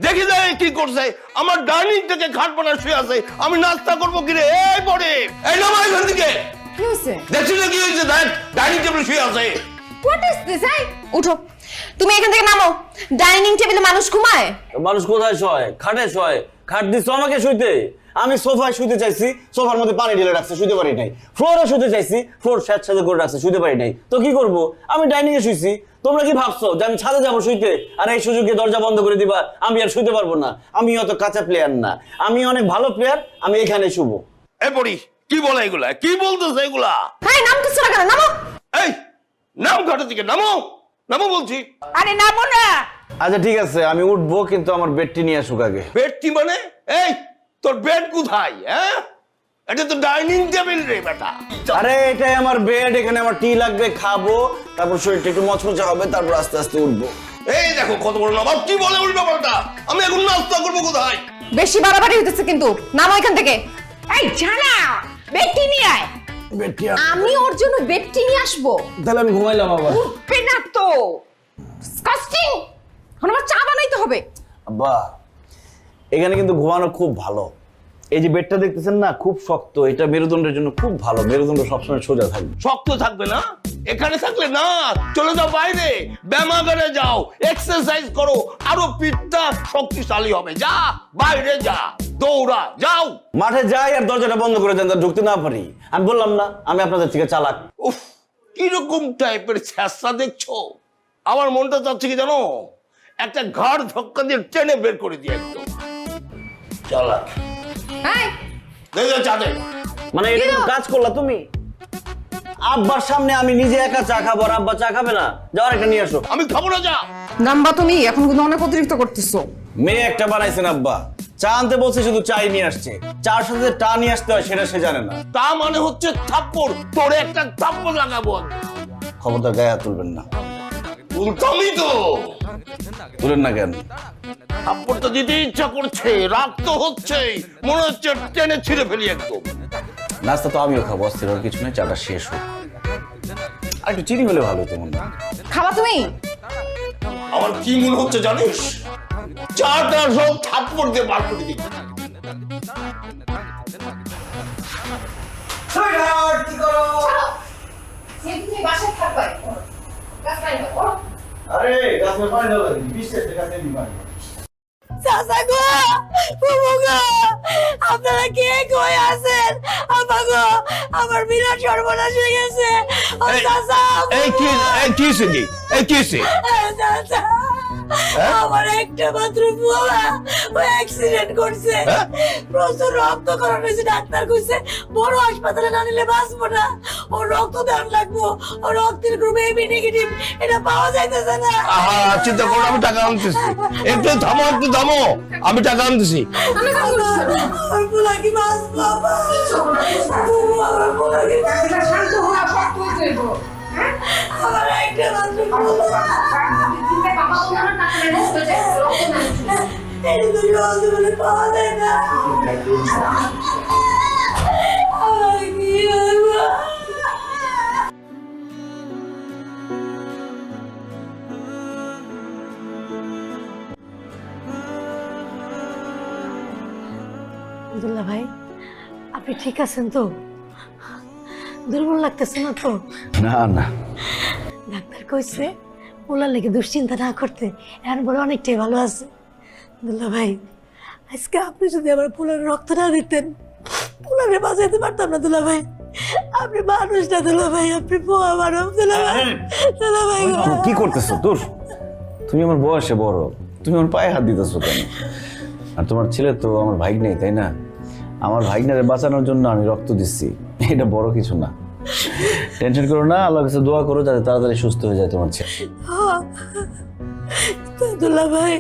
দেখি যাই কি করছে, আমার ডাইনিং থেকে খাট বানায় শুয়ে আছে, আমি নাস্তা করবো কি রে? এই পড়ি, এই নামা এখান থেকে। কি হইছে? দেখছিস না কি হয়েছে? দেখ ডাইনিং টেবিল শুয়ে আছে। What is this? এই উঠো, তুমি এখান থেকে নামো। ডাইনিং টেবিলে মানুষ ঘুমায়? মানুষ কোথায় শোয়? খাটে শোয়। খাট দিছো আমাকে শুইতে, আমি সোফায় শুতে চাইছি, সোফার মধ্যে পানি ঢেলে রাখছে, শুতে পারি নাই। ফ্লোরে শুতে চাইছি, ফ্লোর স্যাঁতস্যাঁতে করে রাখছে, শুতে পারি নাই। তো কি করব? আমি ডাইনিং এ শুইছি। তোমরা কি ভাবছো যে আমি ছাদে যাবো শুইতে, আর এই সুযোগে দরজা বন্ধ করে দিবা, আমি আর শুইতে পারবো না? আমি অত কাঁচা প্লেয়ার না, আমি অনেক ভালো প্লেয়ার, আমি এখানে শুবো। এই পড়ি কি বলে এগুলা? কি বলতেছে এগুলা? এই নামতেছ না কেন? নামো। এই নাম ঘাটা থেকে নামো, নামো বলছি। আরে নামো না। আচ্ছা ঠিক আছে, আমি উঠবো, কিন্তু আমার বেডটি নিয়ে আসুক আগে। বেডটি মানে? এই তোর বেড কোথায়? হ্যাঁ, এটা তো ডাইনিং টেবিল রে বেটা। আরে এটাই আমার বেড, এখানে আমার টি লাগবে, খাবো, তারপর শরীরটা একটু মচমচা হবে, তারপর আস্তে আস্তে উঠবো। এই দেখো কত বড় নাম, কি বলে উল্টো পাল্টা। আমি এখন নাস্তা করবো কোথায়? বেশি বাড়াবাড়ি হইতেছে কিন্তু, নামো এখান থেকে। এই জানা বেডটি নিয়ে আয়। বেডটি আমি ওর জন্য বেডটি নিয়ে আসবো? তাহলে আমি ঘুমাইলাম আবার। উঠবে না তো। ডিসকাস্টিং। এখন আমার চা বানাইতে হবে। আব্বা এখানে কিন্তু ঘুমানো খুব ভালো। এই যে বেডটা দেখতেছেন না, খুব শক্ত, এটা মেরুদণ্ডের জন্য খুব ভালো। মেরুদণ্ড সবসময় সোজা থাকবে। শক্ত থাকবে না? এখানে থাকলে না, চলে যাও বাইরে, ব্যায়ামাগারে যাও, এক্সারসাইজ করো, আরো পিঠটা শক্তিশালী হবে। যা বাইরে যা, দৌড়া, যাও। মাঠে যাই আর দরজাটা বন্ধ করে দেন, ঢুকতে না পারি। আমি বললাম না আমি আপনাদের থেকে চালাক। উফ, কিরকম টাইপের ছেঁচড়া দেখছো? আমার মনটা চাচ্ছে কি জানো, একটা ঘাড় ধাক্কা দিয়ে টেনে বের করে দিয়ে একদম চালাক। এই চাঁদে মানে এরকম কাজ করলা তুমি? আব্বার সামনে আমি নিজে একা চা খাবো আর আব্বা চা খাবে না? যাও একটা নিয়ে আসো। আমি খাবো না চা। নাম্বা তুমি এখন কিন্তু অনেক অতিরিক্ত করতেছো। মেয়ে একটা বানাইছেন আব্বা, চা আনতে বলছে শুধু চাই নিয়ে আসছে, চার সাথে টা নিয়ে আসতে হয় সেটা সে জানে না। তা মানে হচ্ছে থাপ্পড়, তোরে একটা থাপ্পড় লাগাবো। খবরদার গায়ে হাত তুলবেন না। তুলতামই তো। তুলেন না কেন? থাপ্পড় তো দিতে ইচ্ছা করছে, রাগ তো হচ্ছেই, মনে হচ্ছে টেনে ছিঁড়ে ফেলি একদম। নাস্তা তো আমিও খাবো, অস্থির হওয়ার কিছু নেই, চাটা শেষ হোক। আর একটু চিনি হলে ভালো হতো মনে হয়। খাবা তুমি? আমার কি মনে হচ্ছে জানিস, চাটা সব থাপ্পড় দিয়ে বার করে দিই। আরে গাছে পানি দাও, বিশেষ গাছে পানি। চাচা গো, ফুফু গো, আপনারা কে কই আছেন? আপা গো, আমার বিরাট সর্বনাশ হয়ে গেছে। ও চাচা, এই কি হয়েছে কি? এই কি হয়েছে? চাচা, আমার একটা মাত্র বুয়া ও অ্যাক্সিডেন্ট করছে, প্রচুর রক্তক্ষরণ হয়েছে। ডাক্তার কইছে বড় হাসপাতালে না নিলে বাঁচবো না, ও রক্ত দান লাগবো, ও রক্তের গ্রুপ এবি নেগেটিভ, এটা পাওয়া যাইতেছে না। আহা, চিন্তা করো, আমি টাকা আনতেছি। একটু থামো, আমি টাকা আনতেছি। আমার বুলা কি বাঁচবো? আমার বুলা কি শান্ত হওয়া শক্ত হয়ে যাইব। আমার একটা মাত্র বুলা, এটা তো রোজ বলে পাওয়া যায় না। আমার কি হইব? আব্দুল্লাহ ভাই, আপনি ঠিক আছেন তো? দুর্বল লাগতেছে না তো? না না, ডাক্তার কইছে ওলার লেগে দুশ্চিন্তা না করতে, এখন বলে অনেকটাই ভালো আছে। দুল্লা ভাই, আজকে আপনি যদি আমার পোলার রক্ত না দিতেন, পোলারে বাঁচাইতে পারতাম না। দুলা ভাই, আপনি মানুষ না। দুলা ভাই, আপনি পোয়া মানব। দুলা ভাই, দুলা ভাই কি করতেছো? তোর তুমি আমার বয়সে বড়, তুমি আমার পায়ে হাত দিতেছো কেন? আর তোমার ছেলে তো আমার ভাগ্নেই, তাই না? আমার ভাগ্নারে বাঁচানোর জন্য আমি রক্ত দিচ্ছি, এটা বড় কিছু না। টেনশন করো না, আল্লাহর কাছে দোয়া করো যাতে তাড়াতাড়ি সুস্থ হয়ে যায় তোমার ছেলে। দুলা ভাই,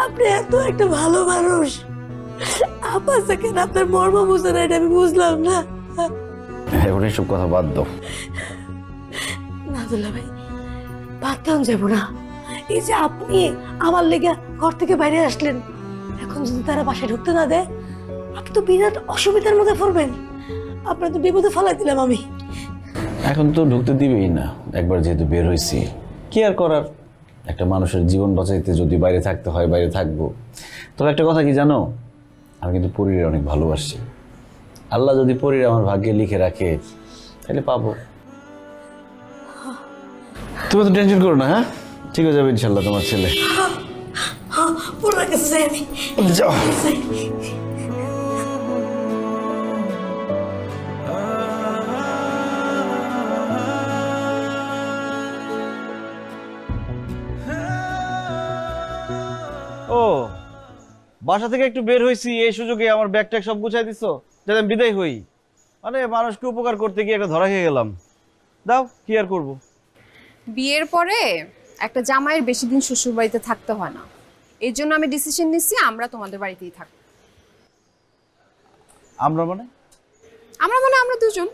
আপনি এত একটা ভালো মানুষ, আপা কেন আপনার মর্ম বুঝে না, এটা আমি বুঝলাম না। এখন এইসব কথা বাদ দাও। না দুলা ভাই, বাদতাম যাবো না। এই যে আপনি আমার লেগে ঘর থেকে বাইরে আসলেন, এখন যদি তারা বাসায় ঢুকতে না দেয়, আপনি তো বিরাট অসুবিধার মধ্যে পড়বেন। আপনার তো বিপদে ফেলাই দিলাম আমি। এখন তো ঢুকতে দিবেই না, একবার যেহেতু বের হয়েছি, কি আর করার। একটা মানুষের জীবন বাঁচাইতে যদি বাইরে থাকতে হয়, বাইরে থাকবো। তবে একটা কথা কি জানো, আমি কিন্তু পরীরে অনেক ভালোবাসি। আল্লাহ যদি পরীর আমার ভাগ্যে লিখে রাখে, তাহলে পাবো। তুমি তো টেনশন করো না, হ্যাঁ? ঠিক হয়ে যাবে ইনশাল্লাহ তোমার ছেলে। পুরো কাছে যাই আমি। যাও। ও, বাসা থেকে একটু বের হয়েছি, এই সুযোগে আমার ব্যাগ ট্যাগ সব গুছাই দিছো যাতে আমি বিদায় হই। মানে মানুষকে উপকার করতে গিয়ে একটা ধরা খেয়ে গেলাম। দাও, কি আর করব। বিয়ের পরে একটা জামাইয়ের বেশি দিন শ্বশুর বাড়িতে থাকতে হয় না, এই জন্য আমি ডিসিশন নিচ্ছি আমরা তোমাদের বাড়িতেই থাকবো। আমরা মানে? আমরা দুজন।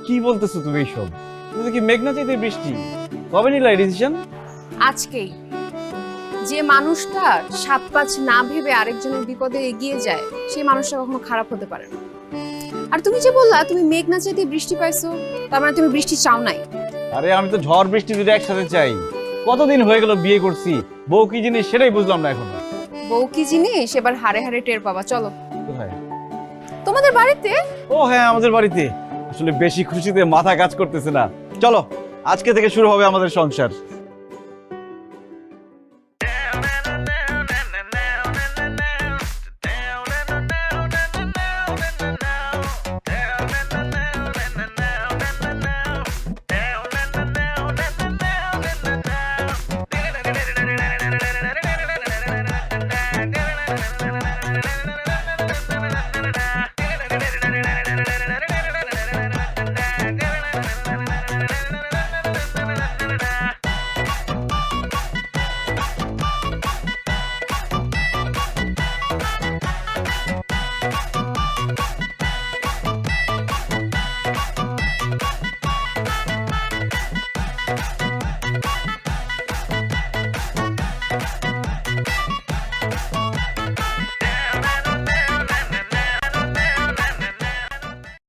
কি বলতেছো তুমি এইসব? তুমি তো কি মেঘনা চাইতে বৃষ্টি? কবে নিলা এই ডিসিশন? আজকেই। যে মানুষটা ৭-৫ না ভেবে আরেকজনের বিপদে এগিয়ে যায়, সেই মানুষটা কখনো খারাপ হতে পারে না। আর তুমি যে বললা তুমি মেঘ না চাইতে বৃষ্টি পাইছো, তার মানে তুমি বৃষ্টি চাও নাই। আরে আমি তো ঝড় বৃষ্টি দুটো একসাথে চাই। কতদিন হয়ে গেল বিয়ে করছি, বউ কি জিনিস সেটাই বুঝলাম না এখন। বউ কি জিনিস এবার হাড়ে হাড়ে টের পাবা। চলো। কোথায়? তোমাদের বাড়িতে। ও হ্যাঁ, আমাদের বাড়িতে। আসলে বেশি খুশিতে মাথা কাজ করতেছে না। চলো, আজকে থেকে শুরু হবে আমাদের সংসার।